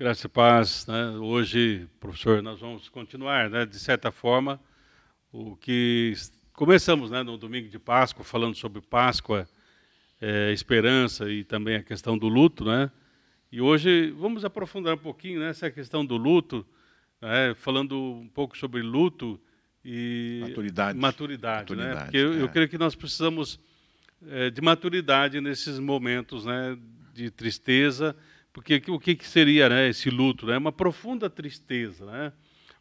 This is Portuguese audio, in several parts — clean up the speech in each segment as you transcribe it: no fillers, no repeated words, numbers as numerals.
Graça e paz, né? Hoje, professor, nós vamos continuar, né, de certa forma, o que começamos, né, no domingo de Páscoa, falando sobre Páscoa, esperança e também a questão do luto, né? E hoje vamos aprofundar um pouquinho nessa questão do luto, né, falando um pouco sobre luto e Maturidade. maturidade, né? Porque Maturidade, eu creio que nós precisamos de maturidade nesses momentos, né, de tristeza, porque o que seria, né, esse luto? Né? Uma profunda tristeza, né?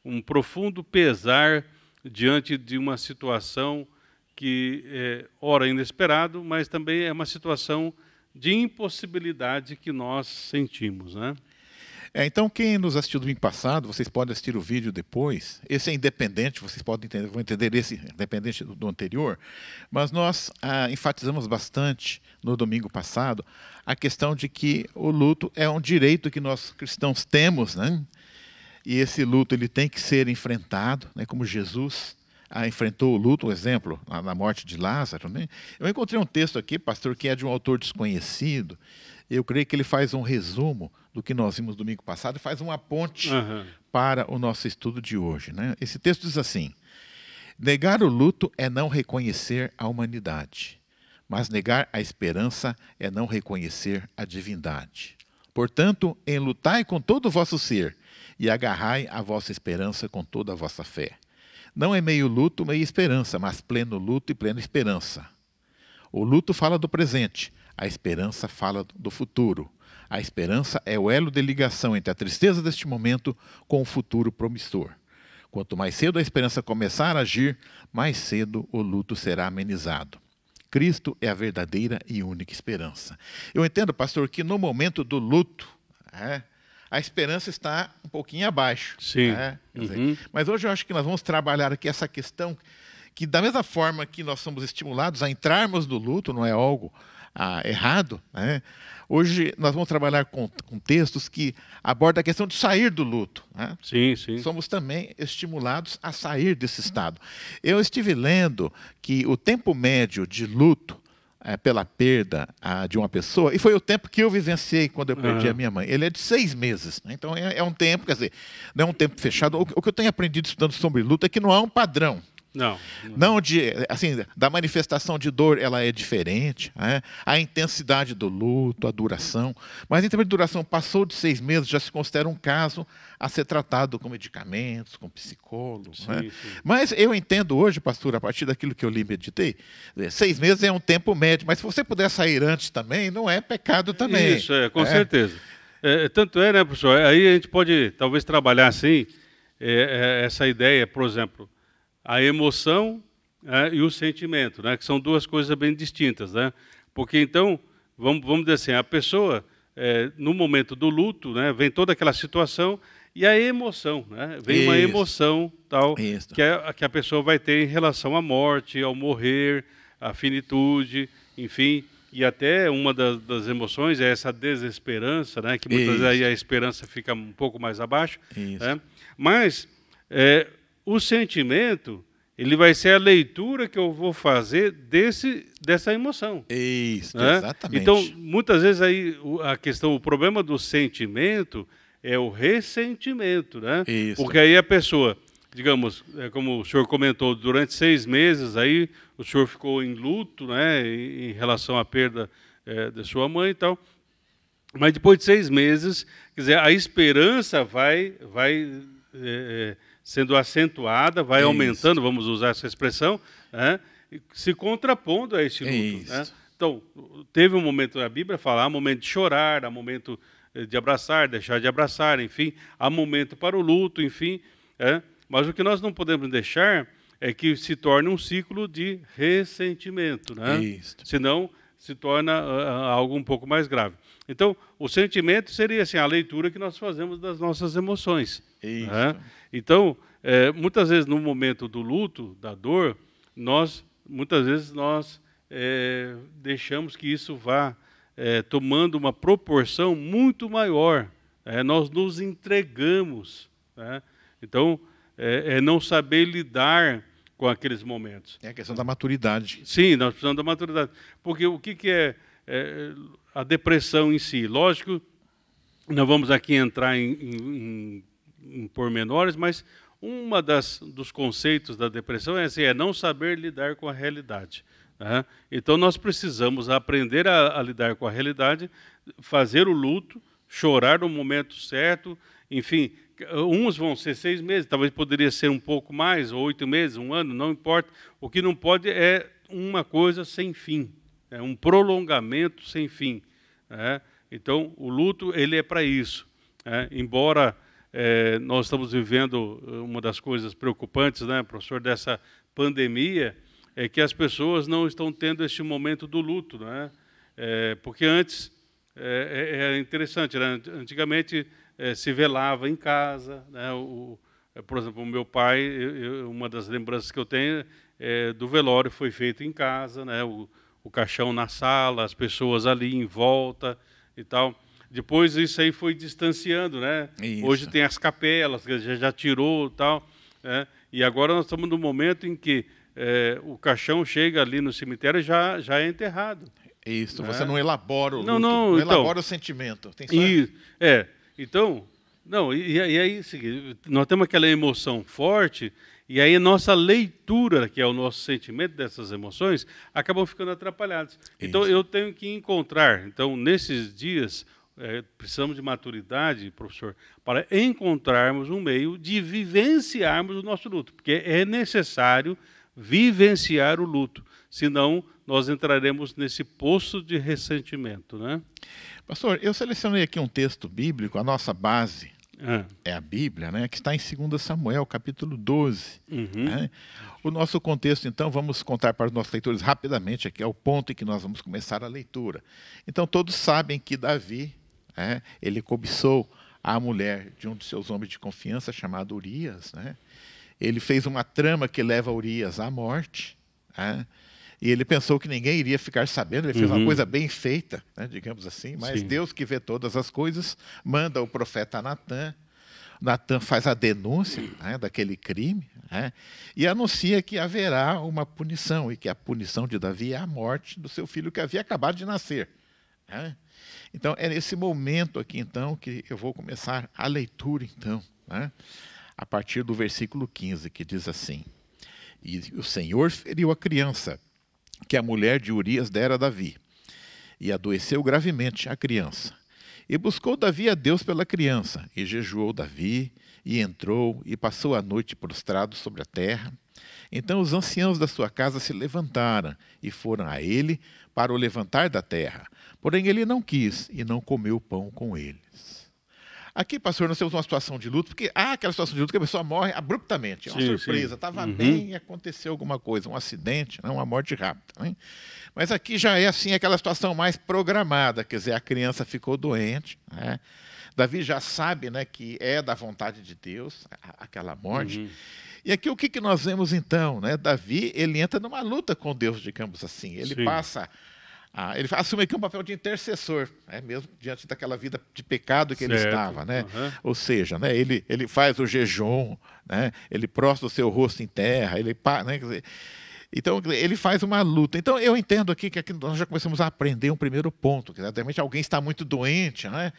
Um profundo pesar diante de uma situação que ora inesperado, mas também é uma situação de impossibilidade que nós sentimos, né? Então, quem nos assistiu domingo passado, vocês podem assistir o vídeo depois. Esse é independente, vocês podem entender, vão entender esse independente do anterior. Mas nós enfatizamos bastante no domingo passado a questão de que o luto é um direito que nós cristãos temos, né? E esse luto ele tem que ser enfrentado, né? Como Jesus enfrentou o luto, um exemplo, na morte de Lázaro. Né? Eu encontrei um texto aqui, pastor, que é de um autor desconhecido. Eu creio que ele faz um resumo do que nós vimos domingo passado e faz uma ponte para o nosso estudo de hoje. Né? Esse texto diz assim: negar o luto é não reconhecer a humanidade, mas negar a esperança é não reconhecer a divindade. Portanto, enlutai com todo o vosso ser e agarrai a vossa esperança com toda a vossa fé. Não é meio luto, meia esperança, mas pleno luto e plena esperança. O luto fala do presente, a esperança fala do futuro. A esperança é o elo de ligação entre a tristeza deste momento com o futuro promissor. Quanto mais cedo a esperança começar a agir, mais cedo o luto será amenizado. Cristo é a verdadeira e única esperança. Eu entendo, pastor, que no momento do luto, a esperança está um pouquinho abaixo. Sim. Mas hoje eu acho que nós vamos trabalhar aqui essa questão que, da mesma forma que nós somos estimulados a entrarmos no luto, não é algo errado, né? Hoje nós vamos trabalhar com textos que abordam a questão de sair do luto. Né? Sim, sim. Somos também estimulados a sair desse estado. Eu estive lendo que o tempo médio de luto pela perda de uma pessoa, e foi o tempo que eu vivenciei quando eu perdi a minha mãe, ele é de 6 meses. Né? Então é um tempo, quer dizer, não é um tempo fechado. O que eu tenho aprendido estudando sobre luto é que não há um padrão. Não assim, da manifestação de dor, ela é diferente, né? A intensidade do luto, a duração. Mas em termos de duração, passou de 6 meses, já se considera um caso a ser tratado com medicamentos, com psicólogo. Sim, né? sim. Mas eu entendo hoje, pastor, a partir daquilo que eu li e meditei, 6 meses é um tempo médio, mas se você puder sair antes também, não é pecado também. Isso, com certeza. Tanto é, né, professor? Aí a gente pode talvez trabalhar assim, essa ideia, por exemplo, a emoção e o sentimento, né, que são duas coisas bem distintas, né? Porque então, vamos dizer assim, a pessoa, no momento do luto, né, vem toda aquela situação e a emoção, né? Vem uma emoção tal que a pessoa vai ter em relação à morte, ao morrer, à finitude, enfim, e até uma das emoções é essa desesperança, né, que muitas vezes aí a esperança fica um pouco mais abaixo, né? Mas o sentimento, ele vai ser a leitura que eu vou fazer dessa emoção. Isso, né? Exatamente. Então, muitas vezes aí o problema do sentimento é o ressentimento, né? Isso. Porque aí a pessoa, digamos, como o senhor comentou, durante 6 meses aí o senhor ficou em luto, né, em relação à perda da sua mãe e tal. Mas depois de 6 meses, quer dizer, a esperança vai sendo acentuada, vai aumentando, vamos usar essa expressão, né, se contrapondo a esse luto. Né? Então, teve um momento, a Bíblia fala, há momento de chorar, há momento de abraçar, deixar de abraçar, enfim, há momento para o luto, enfim. Mas o que nós não podemos deixar é que se torne um ciclo de ressentimento, né? Senão se torna algo um pouco mais grave. Então, o sentimento seria assim, a leitura que nós fazemos das nossas emoções. Né? Então, muitas vezes no momento do luto, da dor, muitas vezes nós deixamos que isso vá tomando uma proporção muito maior. Nós nos entregamos. Né? Então, não saber lidar com aqueles momentos. É a questão da maturidade. Sim, nós precisamos da maturidade. Porque o que é a depressão em si? Lógico não vamos aqui entrar em pormenores, mas dos conceitos da depressão é assim, é não saber lidar com a realidade. Né? Então nós precisamos aprender a lidar com a realidade, fazer o luto, chorar no momento certo, enfim, uns vão ser 6 meses, talvez poderia ser um pouco mais, ou 8 meses, 1 ano, não importa. O que não pode é uma coisa sem fim, é um prolongamento sem fim. Né? Então o luto ele é para isso. Embora nós estamos vivendo uma das coisas preocupantes, né, professor, dessa pandemia, é que as pessoas não estão tendo este momento do luto, né? Porque antes é interessante, né? Antigamente se velava em casa, né? Por exemplo, o meu pai, uma das lembranças que eu tenho do velório foi feito em casa, né? O caixão na sala, as pessoas ali em volta e tal. Depois isso aí foi distanciando, né? Isso. Hoje tem as capelas, que já tirou e tal, né? E agora nós estamos no momento em que o caixão chega ali no cemitério e já é enterrado. Isso, você não elabora o luto, não então, elabora o sentimento. Tem então, e aí nós temos aquela emoção forte, e aí a nossa leitura, que é o nosso sentimento dessas emoções, acabam ficando atrapalhadas. Então eu tenho que encontrar, então nesses dias, precisamos de maturidade, professor, para encontrarmos um meio de vivenciarmos o nosso luto, porque é necessário vivenciar o luto, senão nós entraremos nesse poço de ressentimento, né? Pastor, eu selecionei aqui um texto bíblico, a nossa base é a Bíblia, né, que está em 2 Samuel, capítulo 12. Né? O nosso contexto, então, vamos contar para os nossos leitores rapidamente, aqui é o ponto em que nós vamos começar a leitura. Então, todos sabem que Davi, ele cobiçou a mulher de um de seus homens de confiança, chamado Urias, né? Ele fez uma trama que leva Urias à morte, né? E ele pensou que ninguém iria ficar sabendo, ele fez uma coisa bem feita, né, digamos assim, mas Deus que vê todas as coisas, manda o profeta Natã. Natã faz a denúncia, né, daquele crime, né, e anuncia que haverá uma punição, e que a punição de Davi é a morte do seu filho que havia acabado de nascer. Né? Então, é nesse momento aqui, então, que eu vou começar a leitura, então, né, a partir do versículo 15, que diz assim: E o Senhor feriu a criança que a mulher de Urias dera a Davi, e adoeceu gravemente a criança. E buscou Davi a Deus pela criança, e jejuou Davi, e entrou, e passou a noite prostrado sobre a terra. Então os anciãos da sua casa se levantaram, e foram a ele para o levantar da terra. Porém ele não quis, e não comeu pão com eles. Aqui, pastor, nós temos uma situação de luto, porque há aquela situação de luto que a pessoa morre abruptamente, é uma surpresa, estava bem e aconteceu alguma coisa, um acidente, uma morte rápida. Né? Mas aqui já é assim aquela situação mais programada, quer dizer, a criança ficou doente, né? Davi já sabe, né, que é da vontade de Deus, aquela morte. E aqui o que nós vemos então? Né? Davi, ele entra numa luta com Deus, digamos assim, ele passa... ele assume aqui um papel de intercessor, né, mesmo diante daquela vida de pecado que ele estava. Né? Ou seja, né, ele faz o jejum, né, ele prostra o seu rosto em terra, né, então ele faz uma luta. Então eu entendo aqui que aqui nós já começamos a aprender um primeiro ponto, que exatamente alguém está muito doente, né?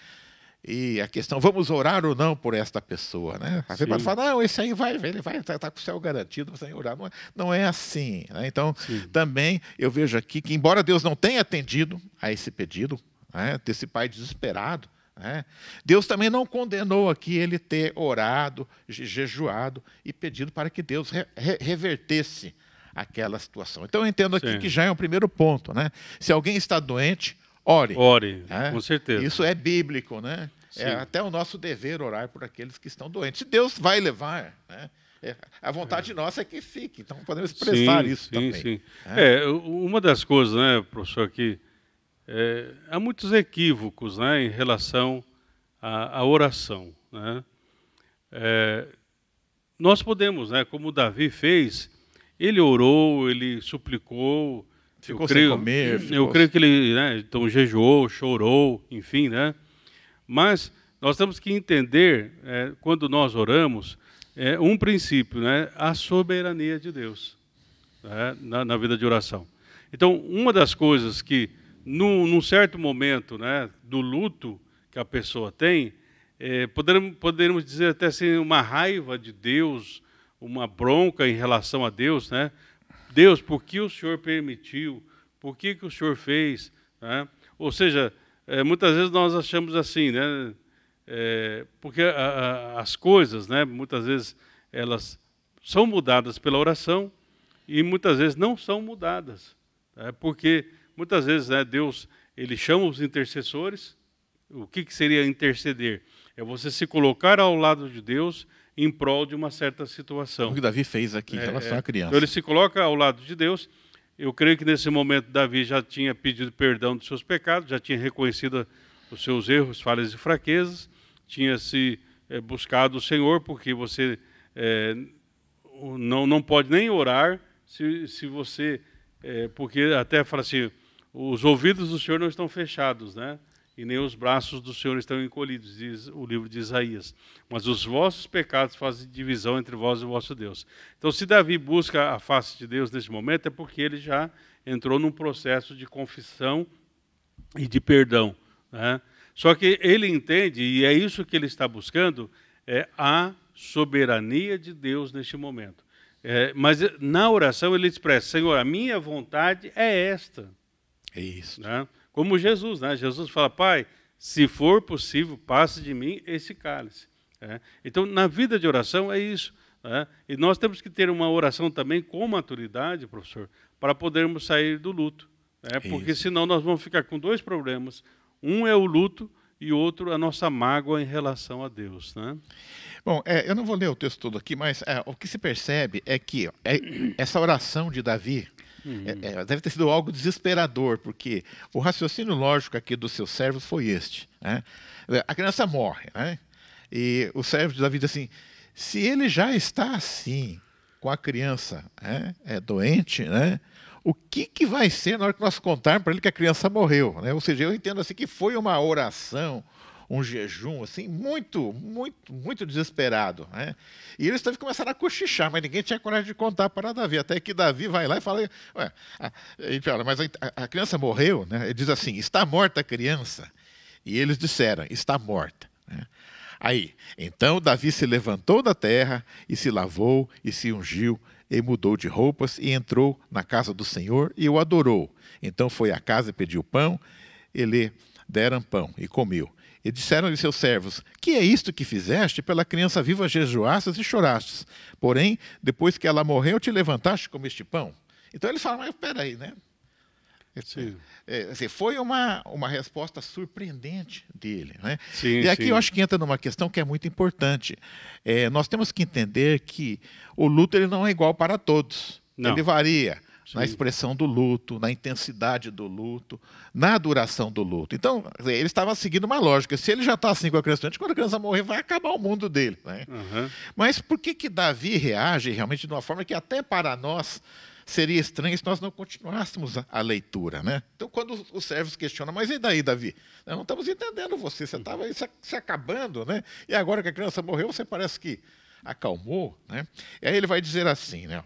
E a questão, vamos orar ou não por esta pessoa, né? Você pode falar, não, esse aí ele vai estar com o céu garantido, você vai orar. Não é assim. Né? Então, também eu vejo aqui que, embora Deus não tenha atendido a esse pedido, né, desse pai desesperado, né, Deus também não condenou aqui ele ter orado, jejuado e pedido para que Deus revertesse aquela situação. Então, eu entendo aqui que já é um primeiro ponto. Né? Se alguém está doente, ore. Ore, com certeza. Isso é bíblico, né? É até o nosso dever orar por aqueles que estão doentes. Se Deus vai levar, né? A vontade nossa é que fique. Então podemos expressar isso também. Sim. Uma das coisas, né, professor, que há muitos equívocos, né, em relação à oração. Né? Nós podemos, né, como Davi fez, ele orou, ele suplicou. Ficou sem comer. Eu creio que ele, né, então jejuou, chorou, enfim, né? Mas nós temos que entender, quando nós oramos, um princípio, né? A soberania de Deus, né? na vida de oração. Então, uma das coisas que, num certo momento, né, do luto, que a pessoa tem, poderíamos dizer até assim, uma raiva de Deus, uma bronca em relação a Deus, né? Deus, por que o Senhor permitiu? Por que o Senhor fez? Né? Ou seja, muitas vezes nós achamos assim, né? Porque as coisas, né? Muitas vezes elas são mudadas pela oração e muitas vezes não são mudadas, né? Porque muitas vezes, né, Deus ele chama os intercessores. O que seria interceder? É você se colocar ao lado de Deus em prol de uma certa situação. O que Davi fez aqui em relação à criança. Então ele se coloca ao lado de Deus. Eu creio que nesse momento Davi já tinha pedido perdão dos seus pecados, já tinha reconhecido os seus erros, falhas e fraquezas, tinha se buscado o Senhor, porque você não pode nem orar se você... porque até fala assim, os ouvidos do Senhor não estão fechados, né? E nem os braços do Senhor estão encolhidos, diz o livro de Isaías. Mas os vossos pecados fazem divisão entre vós e o vosso Deus. Então, se Davi busca a face de Deus nesse momento, é porque ele já entrou num processo de confissão e de perdão, né? Só que ele entende, e é isso que ele está buscando, a soberania de Deus neste momento. Mas na oração ele expressa, Senhor, a minha vontade é esta. É isso. Né? Como Jesus, né? Jesus fala, Pai, se for possível, passe de mim esse cálice. Então, na vida de oração é isso. Né? E nós temos que ter uma oração também com maturidade, professor, para podermos sair do luto. Porque senão nós vamos ficar com dois problemas. Um é o luto e outro a nossa mágoa em relação a Deus. Né? Bom, eu não vou ler o texto todo aqui, mas o que se percebe é que essa oração de Davi deve ter sido algo desesperador, porque o raciocínio lógico aqui dos seus servos foi este. Né? A criança morre, né? E o servo de Davi diz assim, se ele já está assim, com a criança doente, né? O que vai ser na hora que nós contarmos para ele que a criança morreu? Né? Ou seja, eu entendo assim que foi uma oração, um jejum assim muito desesperado, né? E eles começaram a cochichar, mas ninguém tinha coragem de contar para Davi, até que Davi vai lá e fala, ué, ele fala, mas a criança morreu, né? Ele diz assim, está morta a criança? E eles disseram, está morta. Né? Aí, então Davi se levantou da terra e se lavou e se ungiu e mudou de roupas e entrou na casa do Senhor e o adorou. Então foi à casa e pediu pão, e lhe deram pão e comeu. E disseram-lhe seus servos, que é isto que fizeste? Pela criança viva jejuastes e chorastes. Porém, depois que ela morreu, te levantaste e comeste pão. Então eles falam, mas peraí, né? Foi uma resposta surpreendente dele. Né? Sim, e aqui eu acho que entra numa questão que é muito importante. Nós temos que entender que o luto ele não é igual para todos. Não. Ele varia. Sim. Na expressão do luto, na intensidade do luto, na duração do luto. Então, ele estava seguindo uma lógica. Se ele já está assim com a criança, quando a criança morrer, vai acabar o mundo dele. Né? Uhum. Mas por que Davi reage realmente de uma forma que até para nós seria estranho se nós não continuássemos a leitura? Né? Então, quando os servos questionam, mas e daí, Davi? Nós não estamos entendendo você estava se acabando, né? E agora que a criança morreu, você parece que acalmou. Né? E aí ele vai dizer assim, né?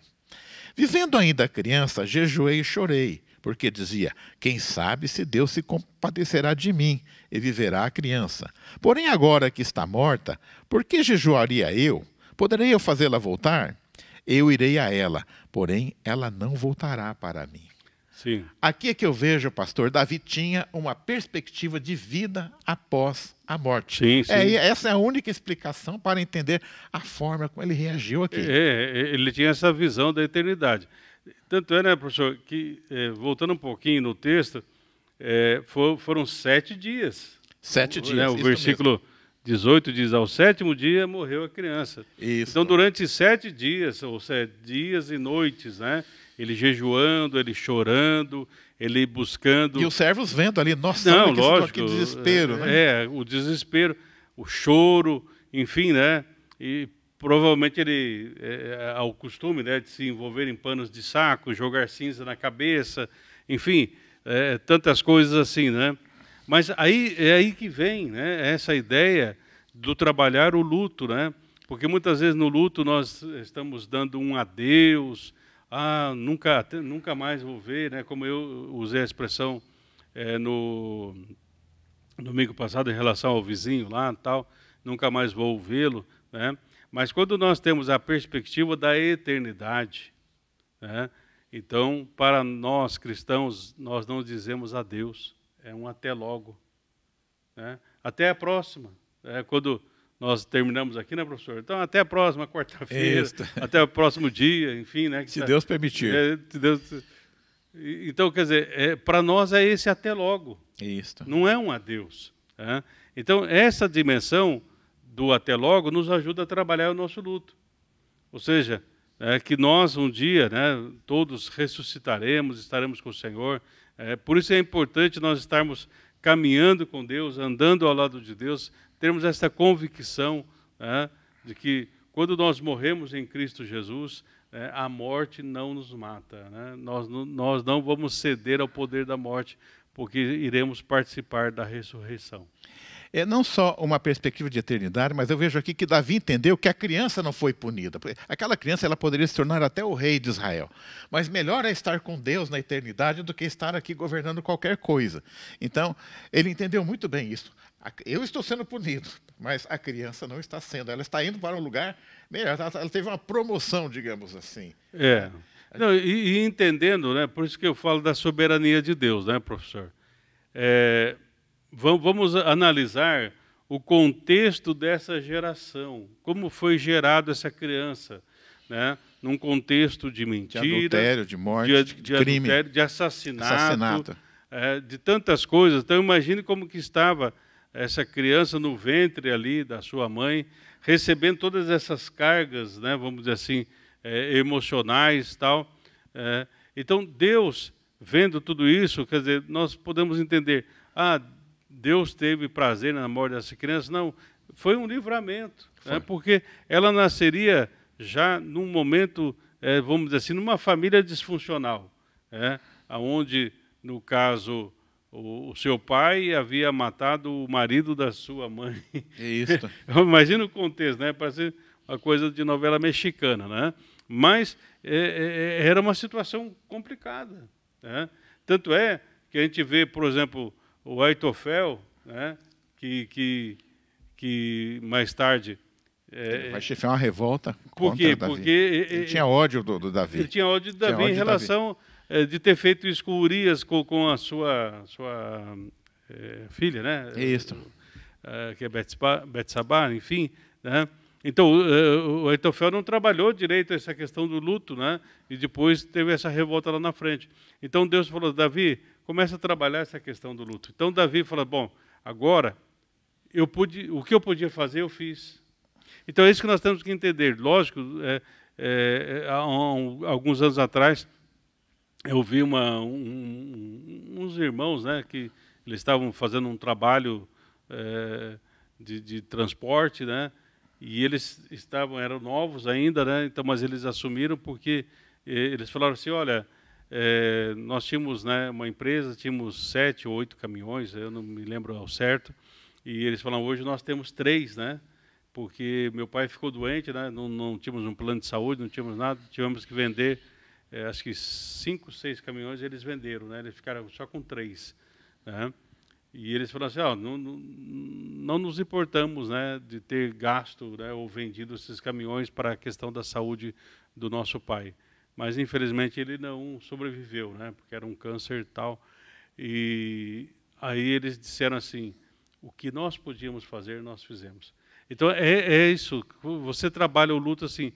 Vivendo ainda a criança, jejuei e chorei, porque dizia, quem sabe se Deus se compadecerá de mim e viverá a criança. Porém, agora que está morta, por que jejuaria eu? Poderei eu fazê-la voltar? Eu irei a ela, porém ela não voltará para mim. Sim. Aqui é que eu vejo, pastor, Davi tinha uma perspectiva de vida após a morte. Sim, sim. Essa é a única explicação para entender a forma como ele reagiu aqui. Ele tinha essa visão da eternidade. Tanto né, professor, que, voltando um pouquinho no texto, foram 7 dias. 7 dias, né, o versículo mesmo. 18 diz, ao 7º dia morreu a criança. Isso. Então, durante 7 dias, ou 7 dias e noites, né, ele jejuando, ele chorando, ele buscando... E os servos vendo ali, nossa, não, olha lógico, que desespero. Né? O desespero, o choro, enfim, né? E provavelmente ele, ao costume, né, de se envolver em panos de saco, jogar cinza na cabeça, enfim, tantas coisas assim, né? Mas aí é aí que vem, né, essa ideia do trabalhar o luto, né? Porque muitas vezes no luto nós estamos dando um adeus, nunca mais vou ver, né? Como eu usei a expressão no domingo passado em relação ao vizinho lá e tal, nunca mais vou vê-lo, né? Mas quando nós temos a perspectiva da eternidade, né? Então, para nós cristãos, nós não dizemos adeus, é um até logo, né? Até a próxima, quando nós terminamos aqui, né, professor? Então, até a próxima quarta-feira, até o próximo dia, enfim, né? Se Deus permitir. Então, quer dizer, para nós é esse até logo. Isso. Não é um adeus. Né? Então, essa dimensão do até logo nos ajuda a trabalhar o nosso luto. Ou seja, que nós um dia, né, todos ressuscitaremos, estaremos com o Senhor. Por isso é importante nós estarmos caminhando com Deus, andando ao lado de Deus, termos essa convicção, né, de que quando nós morremos em Cristo Jesus, a morte não nos mata. Né? Nós não vamos ceder ao poder da morte, porque iremos participar da ressurreição. É não só uma perspectiva de eternidade, mas eu vejo aqui que Davi entendeu que a criança não foi punida. Aquela criança ela poderia se tornar até o rei de Israel. Mas melhor é estar com Deus na eternidade do que estar aqui governando qualquer coisa. Então, ele entendeu muito bem isso. Eu estou sendo punido, mas a criança não está sendo. Ela está indo para um lugar melhor. Ela teve uma promoção, digamos assim. Não, e entendendo, né, por isso que eu falo da soberania de Deus, né, professor? Vamos analisar o contexto dessa geração, como foi gerado essa criança, né? Num contexto de mentira, de adultério, de morte, de crime, adultério, de assassinato. De tantas coisas. Então imagine como que estava essa criança no ventre ali da sua mãe, recebendo todas essas cargas, né? Vamos dizer assim, emocionais, tal. Então Deus, vendo tudo isso, quer dizer, nós podemos entender, Deus teve prazer na morte dessa criança? Não, foi um livramento, né? Porque ela nasceria já num momento, vamos dizer assim, numa família disfuncional, onde, no caso, o seu pai havia matado o marido da sua mãe. Isso. Imagina o contexto, né? Parece uma coisa de novela mexicana, né? Mas era uma situação complicada, né? Tanto é que a gente vê, por exemplo, o Aitofel, né, que mais tarde... vai chefiar uma revolta contra Davi. Porque ele tinha ódio do Davi. Ele tinha ódio de Davi em relação de ter feito isso com Urias, com a sua filha, né? Isso. Que é Betsabá, enfim, né? Então, o Aitofel não trabalhou direito essa questão do luto, né? E depois teve essa revolta lá na frente. Então, Deus falou, Davi, começa a trabalhar essa questão do luto. Então, Davi falou, bom, agora, o que eu podia fazer, eu fiz. Então, é isso que nós temos que entender. Lógico, há alguns anos atrás, eu vi uns irmãos, né, que eles estavam fazendo um trabalho de transporte, né, e eles eram novos ainda, né, então, mas eles assumiram porque eles falaram assim, olha, nós tínhamos, né, uma empresa, tínhamos 7 ou 8 caminhões, eu não me lembro ao certo, e eles falaram, hoje nós temos 3, né, porque meu pai ficou doente, né, não tínhamos um plano de saúde, não tínhamos nada, tivemos que vender, acho que 5, 6 caminhões eles venderam, né, eles ficaram só com 3, né, e eles falaram assim, não nos importamos, né, de ter gasto, né, ou vendido esses caminhões para a questão da saúde do nosso pai. Mas, infelizmente, ele não sobreviveu, né, porque era um câncer e tal. E aí eles disseram assim, o que nós podíamos fazer, nós fizemos. Então, é isso, você trabalha o luto assim,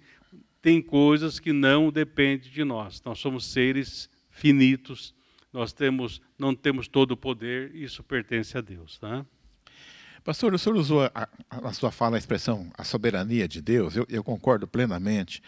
tem coisas que não dependem de nós. Nós somos seres finitos, não temos todo o poder, isso pertence a Deus. Tá? Pastor, o senhor usou na sua fala a expressão a soberania de Deus, eu concordo plenamente.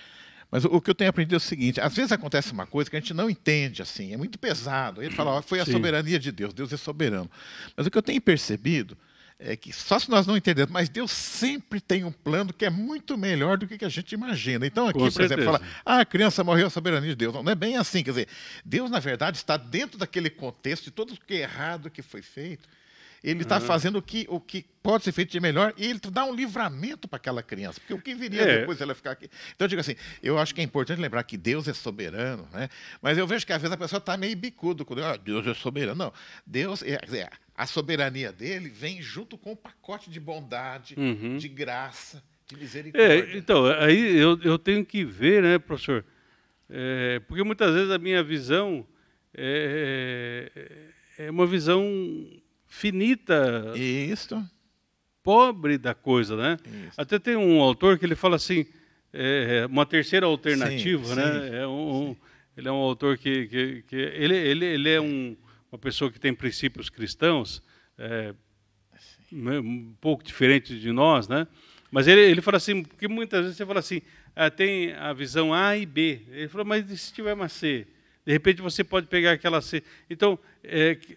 Mas o que eu tenho aprendido é o seguinte, às vezes acontece uma coisa que a gente não entende, assim, é muito pesado. Ele fala, foi a soberania de Deus, Deus é soberano. Mas o que eu tenho percebido é que só se nós não entendermos, mas Deus sempre tem um plano que é muito melhor do que a gente imagina. Então aqui, por exemplo, fala, a criança morreu, a soberania de Deus. Não é bem assim, quer dizer, Deus, na verdade, está dentro daquele contexto de tudo o que é errado que foi feito. Ele está fazendo o que pode ser feito de melhor e ele dá um livramento para aquela criança, porque o que viria depois ela ficar aqui. Então eu digo assim, eu acho que é importante lembrar que Deus é soberano, né? Mas eu vejo que às vezes a pessoa está meio bicudo com Deus. Deus é soberano. Não, Deus a soberania dele vem junto com o pacote de bondade, de graça, de misericórdia. Então, aí eu tenho que ver, né, professor? Porque muitas vezes a minha visão é uma visão finita, pobre da coisa, né? Isso. Até tem um autor que ele fala assim, uma terceira alternativa, sim, né? Sim, ele é um autor que ele é uma pessoa que tem princípios cristãos, um pouco diferente de nós, né? Mas ele fala assim, porque muitas vezes você fala assim, tem a visão A e B. Ele falou, mas e se tiver uma C? De repente você pode pegar aquela C. Então,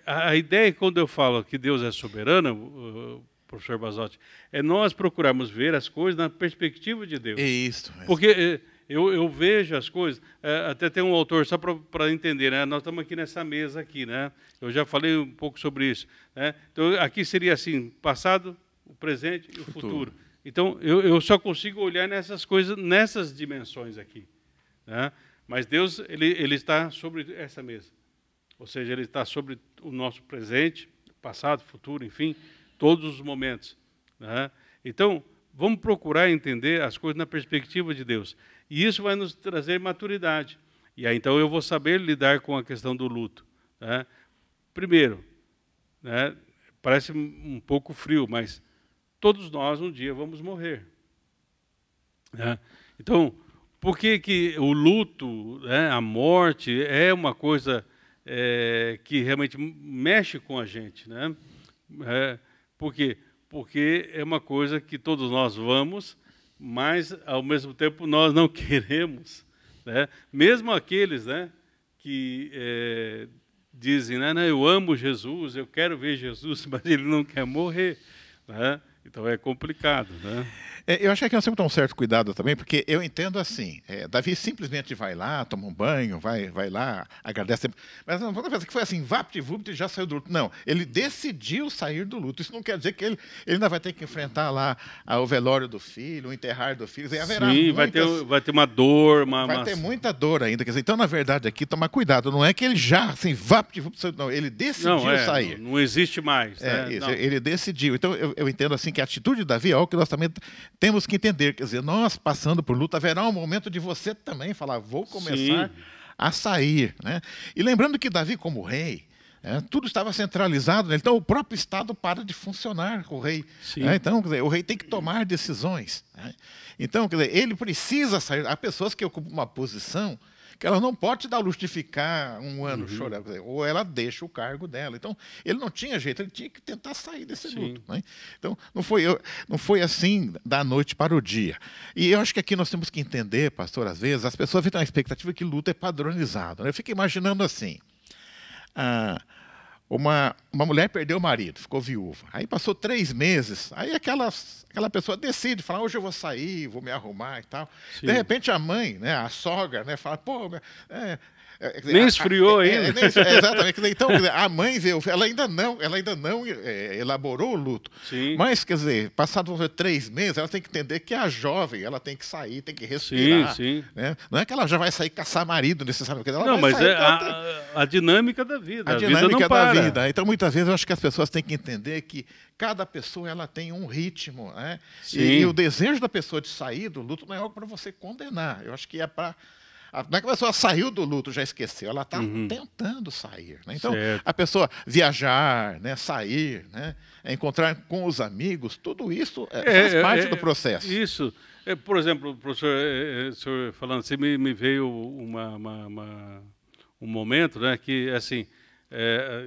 a ideia, quando eu falo que Deus é soberano, professor Basotti, é nós procurarmos ver as coisas na perspectiva de Deus. É isso. Porque eu vejo as coisas, até tem um autor, só para entender, né? Nós estamos aqui nessa mesa aqui, né? Eu já falei um pouco sobre isso, né? Então, aqui seria assim, passado, o presente e o futuro. Então, eu só consigo olhar nessas coisas, nessas dimensões aqui, né? Mas Deus, ele está sobre essa mesa. Ou seja, ele está sobre o nosso presente, passado, futuro, enfim, todos os momentos, né? Então, vamos procurar entender as coisas na perspectiva de Deus. E isso vai nos trazer maturidade. E aí, então, eu vou saber lidar com a questão do luto, né? Primeiro, né, parece um pouco frio, mas todos nós um dia vamos morrer, né? Então, por que o luto, né, a morte, é uma coisa que realmente mexe com a gente, né? Por quê? Porque é uma coisa que todos nós vamos, mas, ao mesmo tempo, nós não queremos, né? Mesmo aqueles, né, que dizem, né, eu amo Jesus, eu quero ver Jesus, mas ele não quer morrer, né? Então é complicado, né? Eu acho que nós temos que tomar um certo cuidado também, porque eu entendo assim, Davi simplesmente vai lá, toma um banho, vai lá, agradece. Mas não vamos pensar que foi assim, vapt-vupt e já saiu do luto. Não, ele decidiu sair do luto. Isso não quer dizer que ele ainda vai ter que enfrentar lá o velório do filho, o enterrar do filho. Sim, vai ter uma dor. Vai ter muita dor ainda. Quer dizer, então, na verdade, aqui, tomar cuidado. Não é que ele já, assim, vapt-vupt, não, ele decidiu sair. Não existe mais. Né? Isso, ele decidiu. Então, eu entendo assim que a atitude de Davi é algo que nós também temos que entender, quer dizer, nós passando por luta, haverá um momento de você também falar, vou começar a sair, né? E lembrando que Davi, como rei, tudo estava centralizado nele, então o próprio Estado para de funcionar com o rei. Então, quer dizer, o rei tem que tomar decisões, né? Então, quer dizer, ele precisa sair. Há pessoas que ocupam uma posição que ela não pode dar luxo de ficar um ano chorando, ou ela deixa o cargo dela. Então, ele não tinha jeito, ele tinha que tentar sair desse luto, né? Então, não foi assim da noite para o dia. E eu acho que aqui nós temos que entender, pastor, às vezes, as pessoas têm uma expectativa que luto é padronizado, né? Eu fico imaginando assim, uma mulher perdeu o marido, ficou viúva. Aí passou 3 meses, aí aquela pessoa decide, fala, hoje eu vou sair, vou me arrumar e tal. De repente a mãe, né, a sogra, né, fala, pô... nem esfriou ainda. Exatamente. Então, a mãe vê, ela ainda não elaborou o luto. Mas, quer dizer, passado 3 meses, ela tem que entender que a jovem, ela tem que sair, tem que respirar. Né? Não é que ela já vai sair caçar marido necessariamente. Ela não, mas a dinâmica da vida. A dinâmica da vida. Então, muitas vezes, eu acho que as pessoas têm que entender que cada pessoa ela tem um ritmo, né? E o desejo da pessoa de sair do luto não é algo para você condenar. Eu acho que é para... Não é que a pessoa saiu do luto, já esqueceu, ela está tentando sair, né? Então, a pessoa viajar, né, sair, né, encontrar com os amigos, tudo isso faz parte do processo. Isso. Por exemplo, professor, o senhor falando assim, me veio um momento, né, que assim,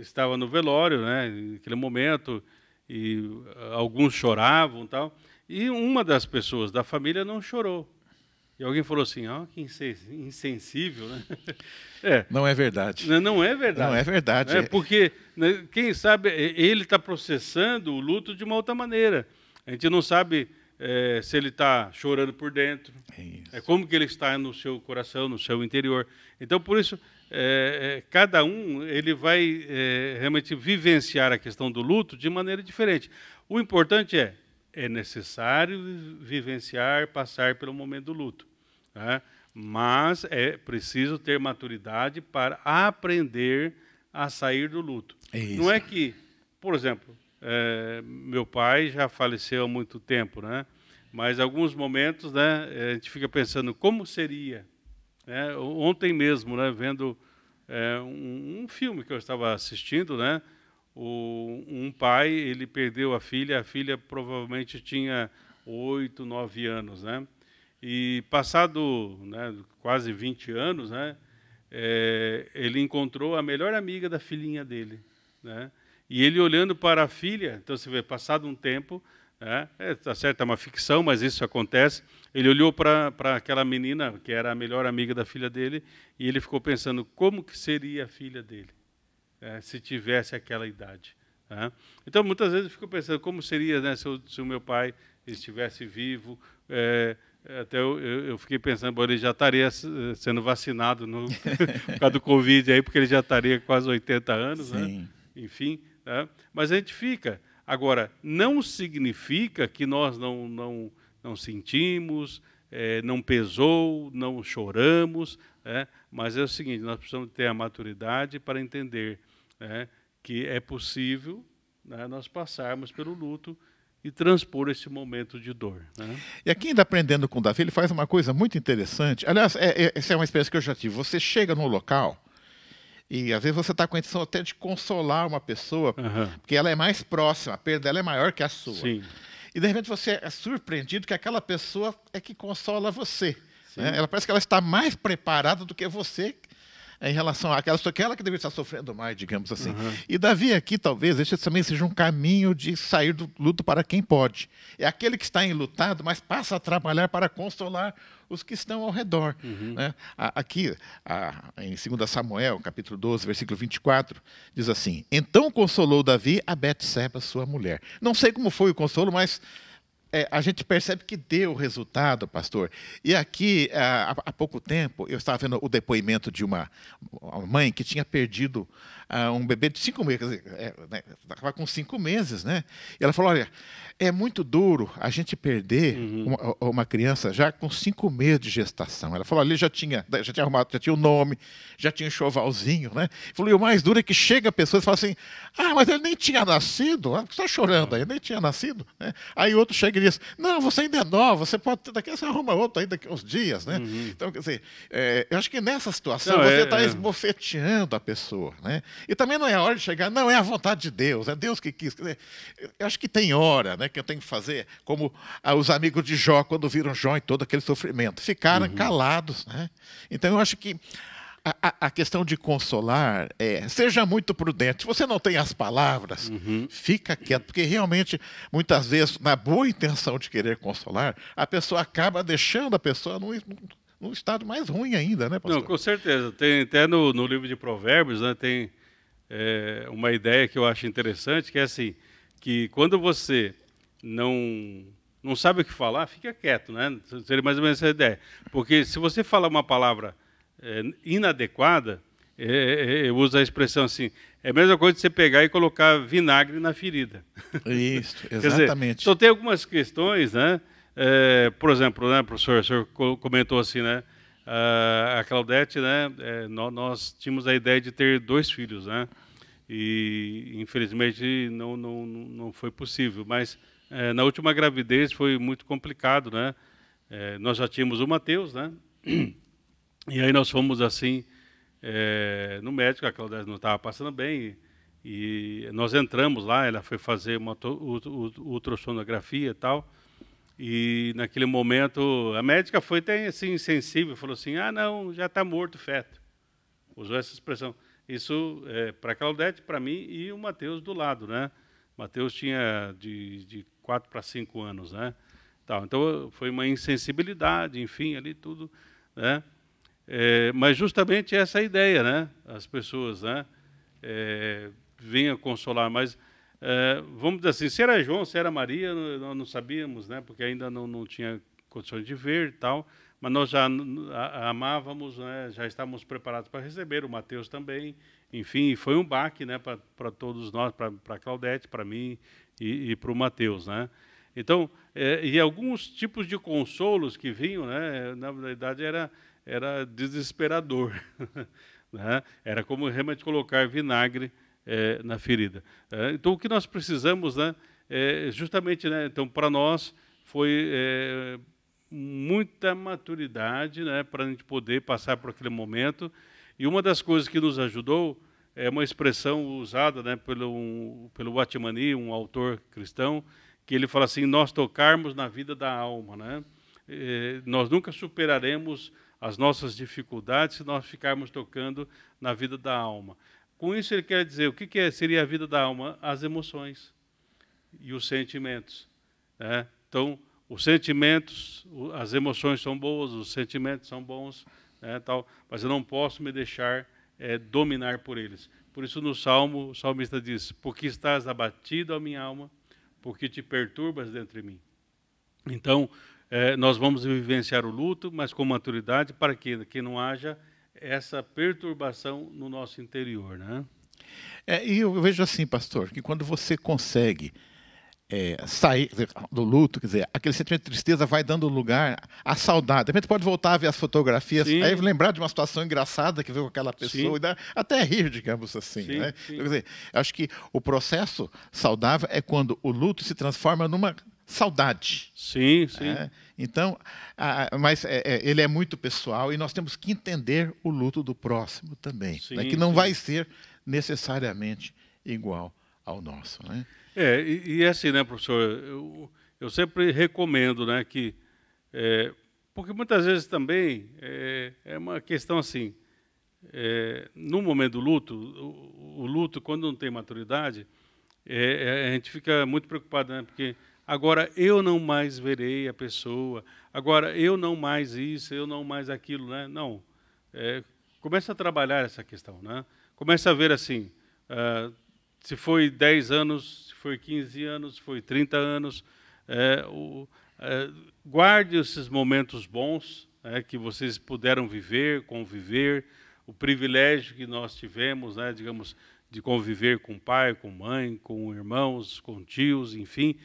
estava no velório, né, naquele momento, e alguns choravam e tal, e uma das pessoas da família não chorou. E alguém falou assim, que insensível, né? Não é verdade. Não é verdade. Não é verdade. Porque, né, quem sabe, ele está processando o luto de uma outra maneira. A gente não sabe se ele está chorando por dentro, como que ele está no seu coração, no seu interior. Então, por isso, cada um ele vai realmente vivenciar a questão do luto de maneira diferente. O importante é necessário vivenciar, passar pelo momento do luto, né? Mas é preciso ter maturidade para aprender a sair do luto. Não é que por exemplo, meu pai já faleceu há muito tempo, né? Mas alguns momentos, né, a gente fica pensando como seria, né? Ontem mesmo, né, vendo um filme que eu estava assistindo, né? Um pai, ele perdeu a filha provavelmente tinha 8, 9 anos, né? E passado, né, quase 20 anos, né, ele encontrou a melhor amiga da filhinha dele, né? E ele olhando para a filha, então você vê, passado um tempo, né, tá certo, é uma ficção, mas isso acontece. Ele olhou para aquela menina que era a melhor amiga da filha dele e ele ficou pensando como que seria a filha dele, se tivesse aquela idade. Né? Então, muitas vezes eu fico pensando como seria, né, se o meu pai estivesse vivo. Até eu fiquei pensando, bom, ele já estaria sendo vacinado por causa do Covid, aí, porque ele já estaria quase 80 anos, né? Enfim. Né? Mas a gente fica. Agora, não significa que nós não sentimos, não pesou, não choramos, mas é o seguinte, nós precisamos ter a maturidade para entender que é possível, né, nós passarmos pelo luto e transpor esse momento de dor. Né? E aqui, ainda aprendendo com o Davi, ele faz uma coisa muito interessante. Aliás, essa é uma experiência que eu já tive. Você chega num local e, às vezes, você está com a intenção até de consolar uma pessoa, porque ela é mais próxima, a perda dela é maior que a sua. Sim. E, de repente, você é surpreendido que aquela pessoa é que consola você. Né? Ela parece que ela está mais preparada do que você em relação àquela pessoa que ela que deveria estar sofrendo mais, digamos assim. E Davi aqui, talvez, esse também seja um caminho de sair do luto para quem pode. É aquele que está enlutado, mas passa a trabalhar para consolar os que estão ao redor. Né? Aqui, em 2 Samuel, capítulo 12, versículo 24, diz assim: Então consolou Davi a Betseba, sua mulher. Não sei como foi o consolo, mas a gente percebe que deu resultado, pastor. E aqui, há pouco tempo, eu estava vendo o depoimento de uma mãe que tinha perdido um bebê de 5 meses, estava com 5 meses, né? E ela falou, olha, é muito duro a gente perder uma criança já com 5 meses de gestação. Ela falou, ali já tinha arrumado, já tinha o nome, já tinha um enxovalzinho, né? Falou, e o mais duro é que chega a pessoa e fala assim, mas ele nem tinha nascido, você está chorando aí, nem tinha nascido, né? Aí outro chega e diz, não, você ainda é nova, você pode, daqui você arruma outro aí daqui a uns dias, né? Então, quer dizer, eu acho que nessa situação você está esbofeteando a pessoa, né? E também não é a hora de chegar, não, é a vontade de Deus, é Deus que quis. Quer dizer, eu acho que tem hora, né, que eu tenho que fazer como os amigos de Jó, quando viram Jó em todo aquele sofrimento, ficaram calados, né? Então eu acho que a questão de consolar seja muito prudente. Se você não tem as palavras, fica quieto, porque realmente, muitas vezes, na boa intenção de querer consolar, a pessoa acaba deixando a pessoa num estado mais ruim ainda, né, pastor? Não, com certeza. Tem até no livro de Provérbios, né, tem uma ideia que eu acho interessante, que é assim, que quando você não sabe o que falar, fica quieto, né? Seria mais ou menos essa ideia. Porque se você falar uma palavra inadequada, eu uso a expressão assim, é a mesma coisa de você pegar e colocar vinagre na ferida. Isso, exatamente. Dizer, então tem algumas questões, né? Por exemplo, né, professor, o senhor comentou assim, né? A Claudete, né? Nós tínhamos a ideia de ter 2 filhos, né? E infelizmente não foi possível. Mas na última gravidez foi muito complicado, né? Nós já tínhamos o Mateus, né? E aí nós fomos assim no médico, a Claudete não estava passando bem e nós entramos lá, ela foi fazer uma ultrassonografia e tal. E naquele momento a médica foi até assim insensível, falou assim: não, já está morto o feto. Usou essa expressão. Isso para a Claudete, para mim e o Mateus do lado, né? Mateus tinha de 4 para 5 anos, né? Então foi uma insensibilidade, enfim, ali tudo, né? Mas justamente essa é a ideia, né? As pessoas, né? Vinham consolar, mas vamos dizer assim, se era João, se era Maria, nós não sabíamos, né? Porque ainda não tinha condições de ver e tal, mas nós já amávamos, né? Já estávamos preparados para receber, o Mateus também, enfim, foi um baque, né? Para todos nós, para a Claudete, para mim e para o Mateus, né? Então, e alguns tipos de consolos que vinham, né? Na verdade era desesperador, né? Era como realmente colocar vinagre na ferida. Então, o que nós precisamos, né, justamente, né, então, para nós, foi muita maturidade, né, para a gente poder passar por aquele momento. E uma das coisas que nos ajudou é uma expressão usada, né, pelo Watchmani, um autor cristão, que ele fala assim: nós tocarmos na vida da alma, né? Nós nunca superaremos as nossas dificuldades se nós ficarmos tocando na vida da alma. Com isso ele quer dizer, o que seria a vida da alma? As emoções e os sentimentos, né? Então, os sentimentos, as emoções são boas, os sentimentos são bons, né, tal, mas eu não posso me deixar dominar por eles. Por isso no Salmo, o salmista diz: porque estás abatido, a minha alma, porque te perturbas dentro de mim. Então, nós vamos vivenciar o luto, mas com maturidade, para que não haja essa perturbação no nosso interior, né? E eu vejo assim, pastor, que quando você consegue sair do luto, quer dizer, aquele sentimento de tristeza vai dando lugar à saudade. De repente pode voltar a ver as fotografias, sim, aí lembrar de uma situação engraçada que veio com aquela pessoa, sim, e dá até rir, digamos assim. Sim, né? Sim. Quer dizer, acho que o processo saudável é quando o luto se transforma numa saudade. Sim, sim. Então, mas ele é muito pessoal e nós temos que entender o luto do próximo também, sim, né? Que não, sim, vai ser necessariamente igual ao nosso, né? E assim, né, professor, eu sempre recomendo, né, que, porque muitas vezes também é uma questão assim, no momento do luto, o luto, quando não tem maturidade, a gente fica muito preocupado, né, porque agora eu não mais verei a pessoa, agora eu não mais isso, eu não mais aquilo, né? Não, começa a trabalhar essa questão, né? Começa a ver assim, se foi 10 anos, se foi 15 anos, se foi 30 anos, guarde esses momentos bons que vocês puderam viver, conviver, o privilégio que nós tivemos, né, digamos, de conviver com pai, com mãe, com irmãos, com tios, enfim.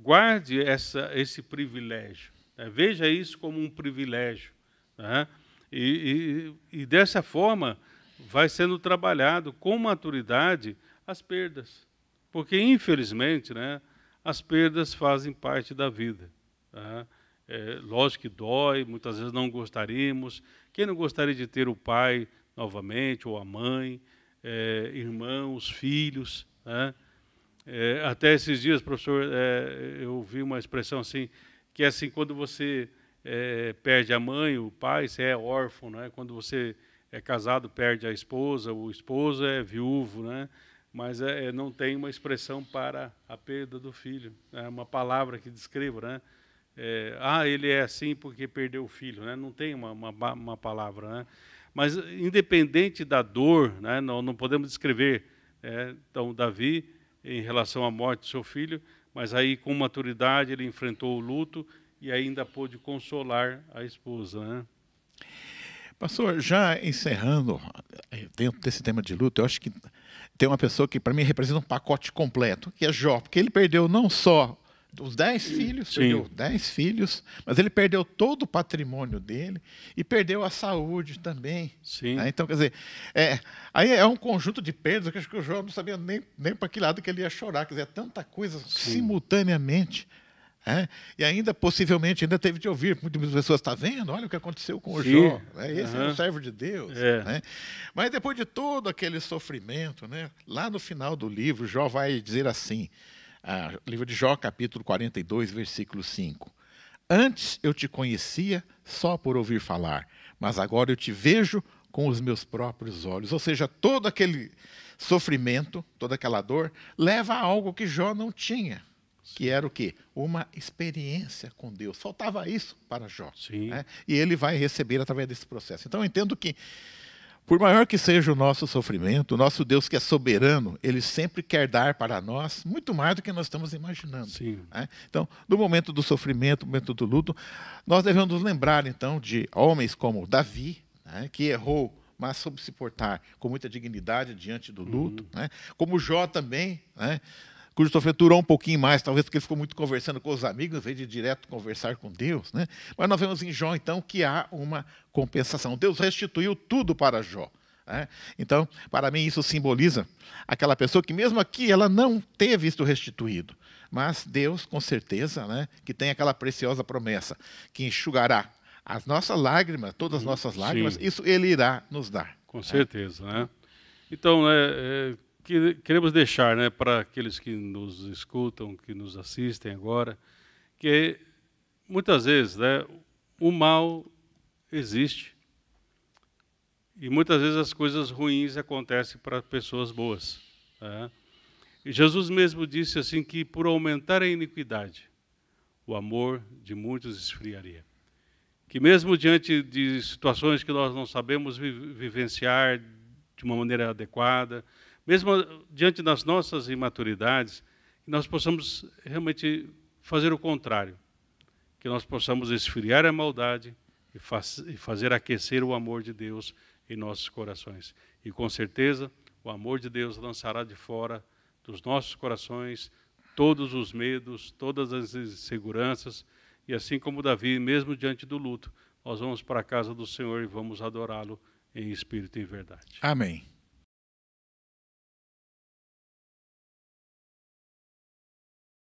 Guarde esse privilégio, né? Veja isso como um privilégio, né? E dessa forma vai sendo trabalhado com maturidade as perdas, porque infelizmente, né, as perdas fazem parte da vida, tá? Lógico que dói, muitas vezes não gostaríamos. Quem não gostaria de ter o pai novamente, ou a mãe, irmãos, filhos, né? Até esses dias, professor, eu vi uma expressão assim, que é assim, quando você perde a mãe, o pai, você é órfão, né? Quando você é casado, perde a esposa, o esposo é viúvo, né? Mas não tem uma expressão para a perda do filho, uma palavra que descreva, né? Ele é assim porque perdeu o filho, né? Não tem uma palavra, né? Mas independente da dor, né? Não podemos descrever, então Davi, em relação à morte do seu filho, mas aí com maturidade ele enfrentou o luto e ainda pôde consolar a esposa, né? Pastor, já encerrando dentro desse tema de luto, eu acho que tem uma pessoa que para mim representa um pacote completo, que é Jó, porque ele perdeu não só os 10 filhos, perdeu 10 filhos, mas ele perdeu todo o patrimônio dele e perdeu a saúde também. Sim. Né? Então, quer dizer, aí é um conjunto de perdas que acho que o Jó não sabia nem para que lado que ele ia chorar, quer dizer, tanta coisa simultaneamente. E ainda, possivelmente, ainda teve de ouvir muitas pessoas, está vendo? Olha o que aconteceu com o Jó. Esse é um servo de Deus. Né? Mas depois de todo aquele sofrimento, né, lá no final do livro, Jó vai dizer assim, livro de Jó, capítulo 42, versículo 5. Antes eu te conhecia só por ouvir falar, mas agora eu te vejo com os meus próprios olhos. Ou seja, todo aquele sofrimento, toda aquela dor, leva a algo que Jó não tinha. Que era o quê? Uma experiência com Deus. Faltava isso para Jó. Né? E ele vai receber através desse processo. Então eu entendo que, por maior que seja o nosso sofrimento, o nosso Deus que é soberano, ele sempre quer dar para nós muito mais do que nós estamos imaginando. Né? Então, no momento do sofrimento, no momento do luto, nós devemos nos lembrar, então, de homens como Davi, né, que errou, mas soube se portar com muita dignidade diante do luto. Né? Como Jó também, né, cujo sofrimento durou um pouquinho mais, talvez porque ele ficou muito conversando com os amigos, em vez de direto conversar com Deus. Né? Mas nós vemos em Jó, então, que há uma compensação. Deus restituiu tudo para Jó. né? Então, para mim, isso simboliza aquela pessoa que mesmo aqui ela não teve isto restituído. Mas Deus, com certeza, né, que tem aquela preciosa promessa, que enxugará as nossas lágrimas, todas as nossas lágrimas, Sim. isso Ele irá nos dar. Com certeza, né? Então, né, queremos deixar, né, para aqueles que nos escutam, que nos assistem agora, que muitas vezes, né, o mal existe e muitas vezes as coisas ruins acontecem para pessoas boas, né? E Jesus mesmo disse assim que por aumentar a iniquidade, o amor de muitos esfriaria. Que mesmo diante de situações que nós não sabemos vivenciar de uma maneira adequada, mesmo diante das nossas imaturidades, que nós possamos realmente fazer o contrário, que nós possamos esfriar a maldade e fazer aquecer o amor de Deus em nossos corações. E com certeza, o amor de Deus lançará de fora dos nossos corações todos os medos, todas as inseguranças, e assim como Davi, mesmo diante do luto, nós vamos para a casa do Senhor e vamos adorá-lo em espírito e em verdade. Amém.